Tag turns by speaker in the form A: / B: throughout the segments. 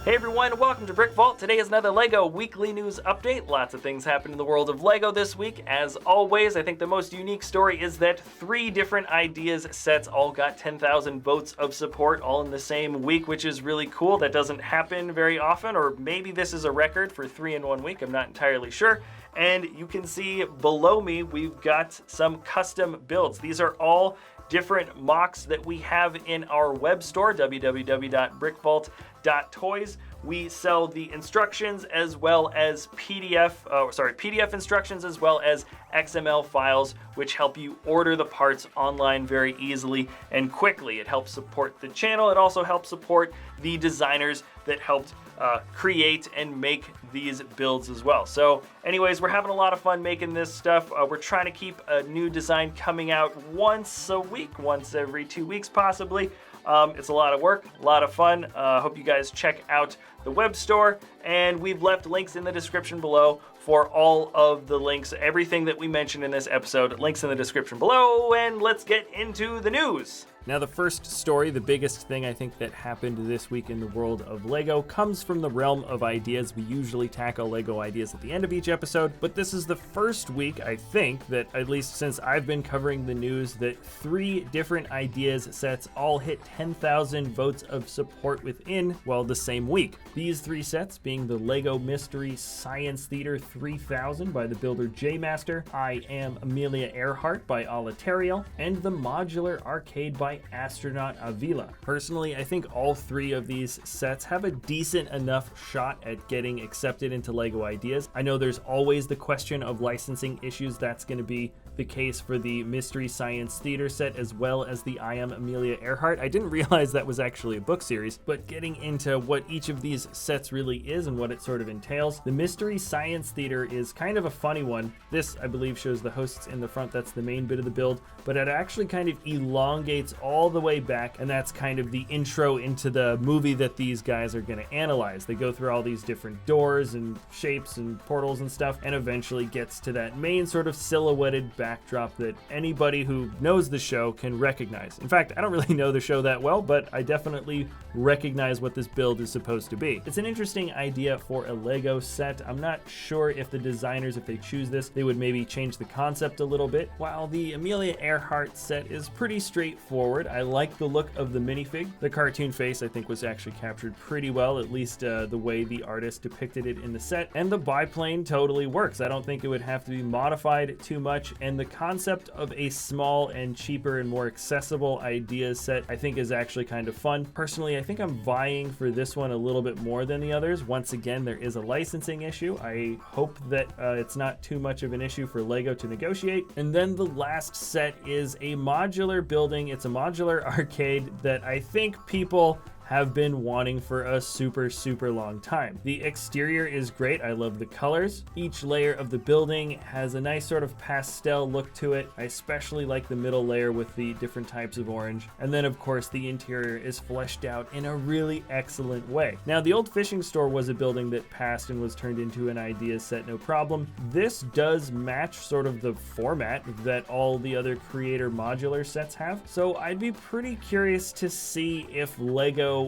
A: Hey everyone, welcome to BrickVault. Today is another LEGO weekly news update. Lots of things happened in the world of LEGO this week. As always, I think the most unique story is that 3 different ideas sets all got 10,000 votes of support all in the same week, which is really cool. That doesn't happen very often, or maybe this is a record for 3 in 1 week. I'm not entirely sure. And you can see below me, we've got some custom builds. These are all different mocks that we have in our web store, www.brickvault.toys. We sell the instructions as well as PDF instructions as well as XML files, which help you order the parts online very easily and quickly. It helps support the channel. It also helps support the designers that helped create and make these builds as well. So anyways, we're having a lot of fun making this stuff. We're trying to keep a new design coming out once a week, once every 2 weeks possibly. It's a lot of work, a lot of fun. Hope you guys check out the web store, and we've left links in the description below for all of the links, everything that we mentioned in this episode, links in the description below, and let's get into the news. Now, the first story, the biggest thing I think that happened this week in the world of LEGO comes from the realm of ideas. We usually tackle LEGO ideas at the end of each episode, but this is the first week, I think, that at least since I've been covering the news, that 3 different ideas sets all hit 10,000 votes of support within, well, the same week. These 3 sets being the LEGO Mystery Science Theater 3000 by the builder J-Master, I Am Amelia Earhart by Alaterial, and the Modular Arcade by Astronaut Avila. Personally, I think all 3 of these sets have a decent enough shot at getting accepted into LEGO ideas. I know there's always the question of licensing issues. That's going to be the case for the Mystery Science Theater set as well as the I Am Amelia Earhart. I didn't realize that was actually a book series, but getting into what each of these sets really is and what it sort of entails, the Mystery Science Theater is kind of a funny one. This, I believe, shows the hosts in the front. That's the main bit of the build, but it actually kind of elongates all the way back, and that's kind of the intro into the movie that these guys are going to analyze. They go through all these different doors and shapes and portals and stuff, and eventually gets to that main sort of silhouetted backdrop that anybody who knows the show can recognize. In fact, I don't really know the show that well, but I definitely recognize what this build is supposed to be. It's an interesting idea for a LEGO set. I'm not sure if the designers, if they choose this, they would maybe change the concept a little bit. While the Amelia Earhart set is pretty straightforward, I like the look of the minifig. The cartoon face, I think, was actually captured pretty well, at least the way the artist depicted it in the set. And the biplane totally works. I don't think it would have to be modified too much. And the concept of a small and cheaper and more accessible idea set, I think, is actually kind of fun. Personally, I think I'm vying for this one a little bit more than the others. Once again, there is a licensing issue. I hope that it's not too much of an issue for LEGO to negotiate. And then the last set is a modular building. It's a modular arcade that I think people have been wanting for a super long time. The exterior is great. I love the colors. Each layer of the building has a nice sort of pastel look to it. I especially like the middle layer with the different types of orange. And then of course the interior is fleshed out in a really excellent way. Now, the old fishing store was a building that passed and was turned into an idea set, no problem. This does match sort of the format that all the other creator modular sets have. So I'd be pretty curious to see if LEGO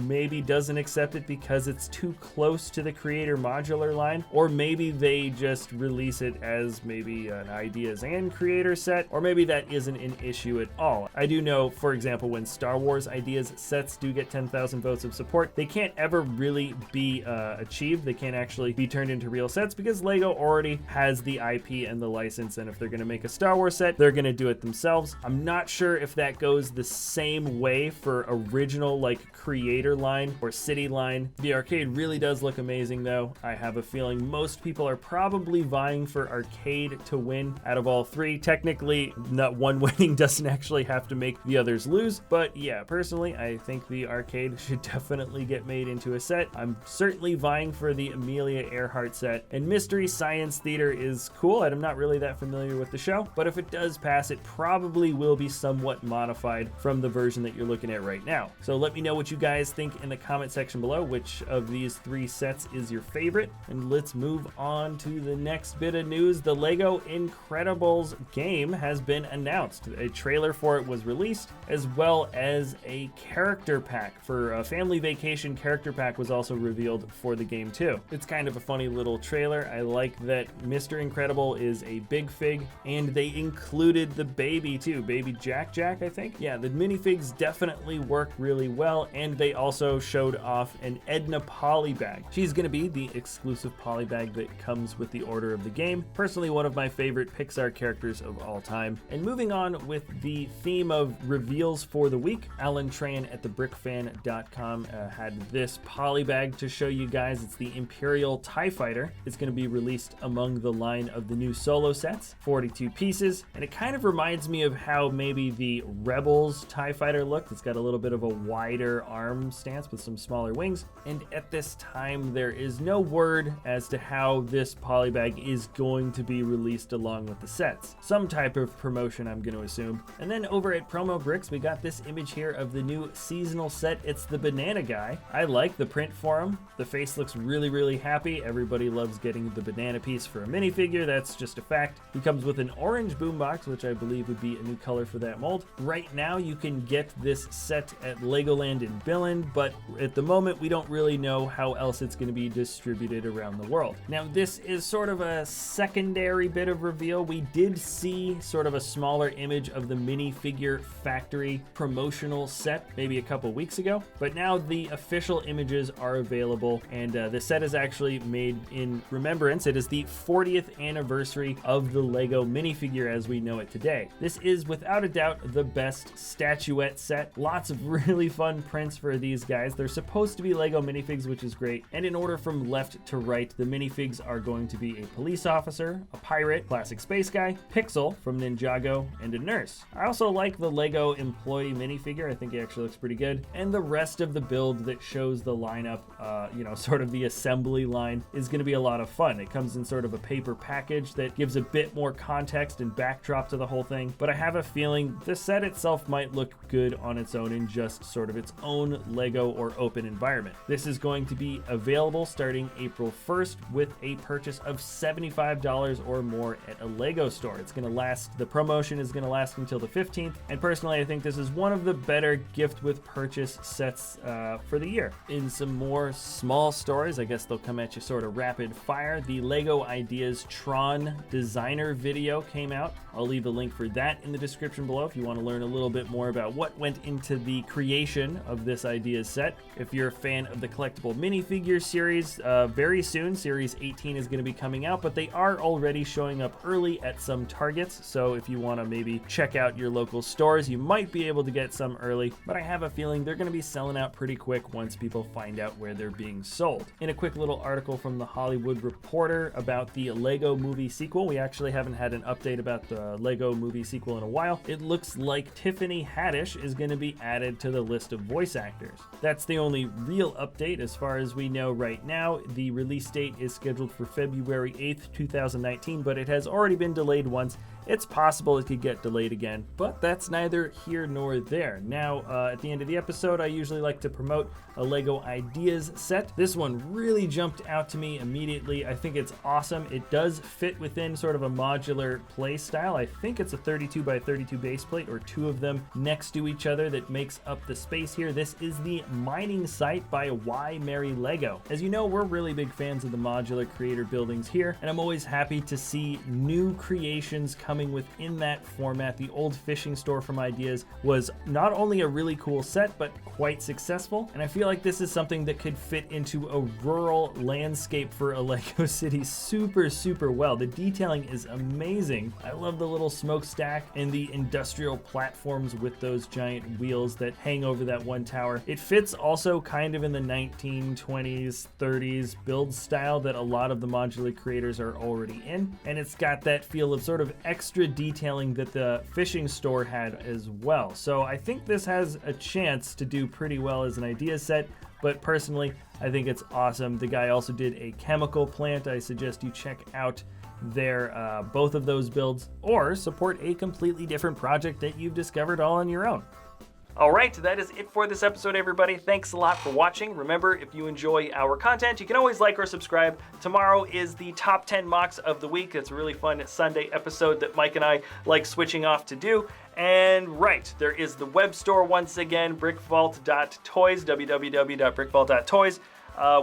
A: maybe doesn't accept it because it's too close to the creator modular line, or maybe they just release it as maybe an ideas and creator set, or maybe that isn't an issue at all. I do know, for example, when Star Wars ideas sets do get 10,000 votes of support, they can't ever really be achieved. They can't actually be turned into real sets because LEGO already has the IP and the license, and if they're going to make a Star Wars set, they're going to do it themselves. I'm not sure if that goes the same way for original like creator line or city line. The arcade really does look amazing though. I have a feeling most people are probably vying for arcade to win out of all 3. Technically, not one winning doesn't actually have to make the others lose, but yeah, personally, I think the arcade should definitely get made into a set. I'm certainly vying for the Amelia Earhart set, and Mystery Science Theater is cool. I'm not really that familiar with the show, but if it does pass, it probably will be somewhat modified from the version that you're looking at right now. So let me know what you guys guys think in the comment section below. Which of these 3 sets is your favorite? And let's move on to the next bit of news. The Lego Incredibles game has been announced. A trailer for it was released, as well as a character pack for a family vacation. Character pack was also revealed for the game too. It's kind of a funny little trailer. I like that Mr. Incredible is a big fig, and they included the baby too. Baby Jack, I think. Yeah, the minifigs definitely work really well, and they also showed off an Edna Polybag. She's going to be the exclusive polybag that comes with the order of the game. Personally, one of my favorite Pixar characters of all time. And moving on with the theme of reveals for the week, Alan Tran at the BrickFan.com had this polybag to show you guys. It's the Imperial TIE Fighter. It's going to be released among the line of the new solo sets, 42 pieces, and it kind of reminds me of how maybe the Rebels TIE Fighter looked. It's got a little bit of a wider arm stance with some smaller wings, and at this time there is no word as to how this polybag is going to be released along with the sets. Some type of promotion, I'm going to assume. And then over at Promo Bricks, we got this image here of the new seasonal set. It's the banana guy. I like the print for him. The face looks really happy. Everybody loves getting the banana piece for a minifigure. That's just a fact. He comes with an orange boombox, which I believe would be a new color for that mold. Right now, you can get this set at Legoland in Billund, but at the moment, we don't really know how else it's going to be distributed around the world. Now, this is sort of a secondary bit of reveal. We did see sort of a smaller image of the Minifigure factory promotional set maybe a couple weeks ago, but now the official images are available, and the set is actually made in remembrance. It is the 40th anniversary of the Lego minifigure as we know it today. This is without a doubt the best statuette set. Lots of really fun prints for these guys. They're supposed to be Lego minifigs, which is great. And in order from left to right, the minifigs are going to be a police officer, a pirate, classic space guy, Pixel from Ninjago, and a nurse. I also like the Lego employee minifigure. I think he actually looks pretty good. And the rest of the build that shows the lineup, sort of the assembly line, is going to be a lot of fun. It comes in sort of a paper package that gives a bit more context and backdrop to the whole thing, but I have a feeling the set itself might look good on its own in just sort of its own Lego or open environment. This is going to be available starting April 1st with a purchase of $75 or more at a Lego store. It's going to last, the promotion is going to last until the 15th, and personally I think this is one of the better gift with purchase sets for the year. In some more small stories, I guess they'll come at you sort of rapid fire, the Lego Ideas Tron designer video came out. I'll leave a link for that in the description below if you want to learn a little bit more about what went into the creation of this Ideas set. If you're a fan of the Collectible Minifigure series, very soon Series 18 is going to be coming out, but they are already showing up early at some Targets, so if you want to maybe check out your local stores, you might be able to get some early, but I have a feeling they're going to be selling out pretty quick once people find out where they're being sold. In a quick little article from the Hollywood Reporter about the Lego movie sequel, we actually haven't had an update about the Lego movie sequel in a while. It looks like Tiffany Haddish is going to be added to the list of voice actors. That's the only real update as far as we know right now. The release date is scheduled for February 8th, 2019, but it has already been delayed once. It's possible it could get delayed again, but that's neither here nor there. Now, at the end of the episode, I usually like to promote a Lego Ideas set. This one really jumped out to me immediately. I think it's awesome. It does fit within sort of a modular play style. I think it's a 32 by 32 base plate, or two of them next to each other, that makes up the space here. This is the mining site by Ymarilego. As you know, we're really big fans of the modular creator buildings here, and I'm always happy to see new creations coming within that format. The old fishing store from Ideas was not only a really cool set, but quite successful, and I feel like this is something that could fit into a rural landscape for a Lego city super well. The detailing is amazing. I love the little smokestack and the industrial platforms with those giant wheels that hang over that one tower. It fits also kind of in the 1920s, 30s build style that a lot of the modular creators are already in, and it's got that feel of sort of extra detailing that the fishing store had as well. So I think this has a chance to do pretty well as an idea set, but personally, I think it's awesome. The guy also did a chemical plant. I suggest you check out their both of those builds, or support a completely different project that you've discovered all on your own. All right, that is it for this episode, everybody. Thanks a lot for watching. Remember, if you enjoy our content, you can always like or subscribe. Tomorrow is the top 10 mocks of the week. It's a really fun Sunday episode that Mike and I like switching off to do. And right, there is the web store once again, BrickVault.toys, www.brickvault.toys.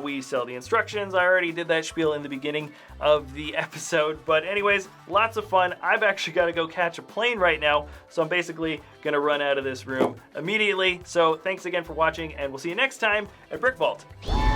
A: We sell the instructions. I already did that spiel in the beginning of the episode. But anyways, lots of fun. I've actually got to go catch a plane right now, so I'm basically going to run out of this room immediately. So thanks again for watching, and we'll see you next time at BrickVault.